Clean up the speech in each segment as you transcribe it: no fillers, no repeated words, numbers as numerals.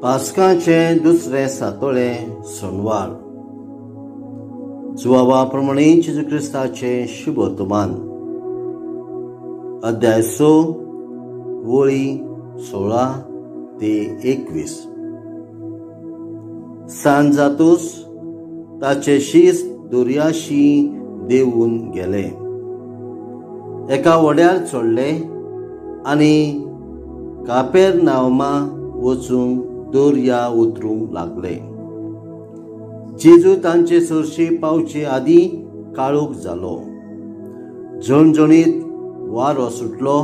पास्काचे दुसरे सातोळे सोनवार. जुवावा प्रमाणे जेजू क्रिस्ताचे शुभ वर्तमान. अध्याय 6 वळी 16 ते 21. सांज जातूस ताचे शीस दर्याशी देवून गेले. एका वड्यार चडले आनी कापेरनाउमा वचूंक दर्या उतरूंक लागले. जेजू तांचे सरशी पावचे आदी काळोख जालो. झणझणीत वारो सुटलो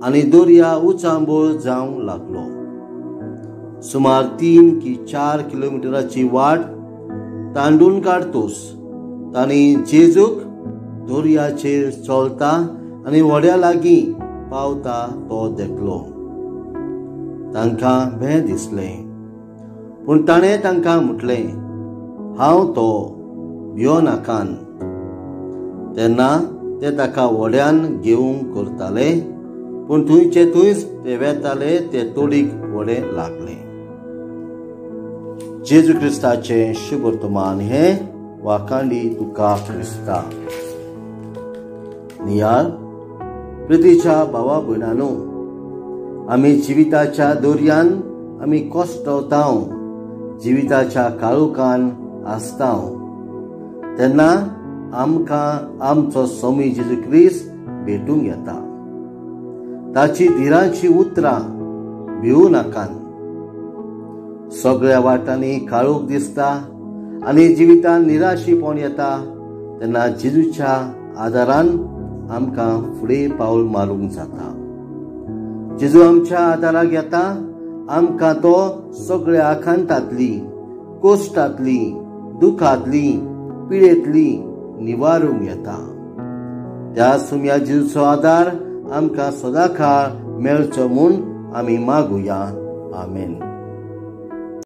आनी दर्या उचांबळ जावंक लागलो. सुमार 3 की 4 किलोमिटराची वाट तांडून काडतोस तांणी जेजूक दर्याचेर चलता आनी व्हड्या लागीं पावता तो देखलो. तांकां भंय दिसलें, पूण ताणें तांकां म्हटलें, हांव तो, भियो नाकात. तेन्ना ते ताका व्हड्यान घेवंक करताले, पूण थंयचे थंयच ते वेताले ते तोडीक व्हडें लागलें. जेजू क्रिस्ताचे शुभ वर्तमान. हे वाखांडी तुका क्रिस्ता. नियाळ प्रितीच्या भावा भयणांनो, आमी जिविताच्या दर्यान आमी कोसतवतांव, जिविताच्या काळोखान आसतांव. तेन्ना आमकां आमचो स्वामी जेजू क्रिस्त भेटूंक येता. ताची धीराची उतरां भिवू नाकात. सगळ्या वाटांनी काळोख दिसता आनी जिवितान निराशीपण येता, तेन्ना जेजूच्या आदारान आमकां फुडें पावल मारूंक जाता. जेजू आमच्या आदाराक येता. आमकां तो सगळ्या आखांतांतली, कोश्टांतली, दुखांतली, पिडेंतली निवारूंक येता. त्या सुम्या जेजूचो आदार आमकां सदांकाळ मेळचो म्हूण आमी मागुया. आमेन.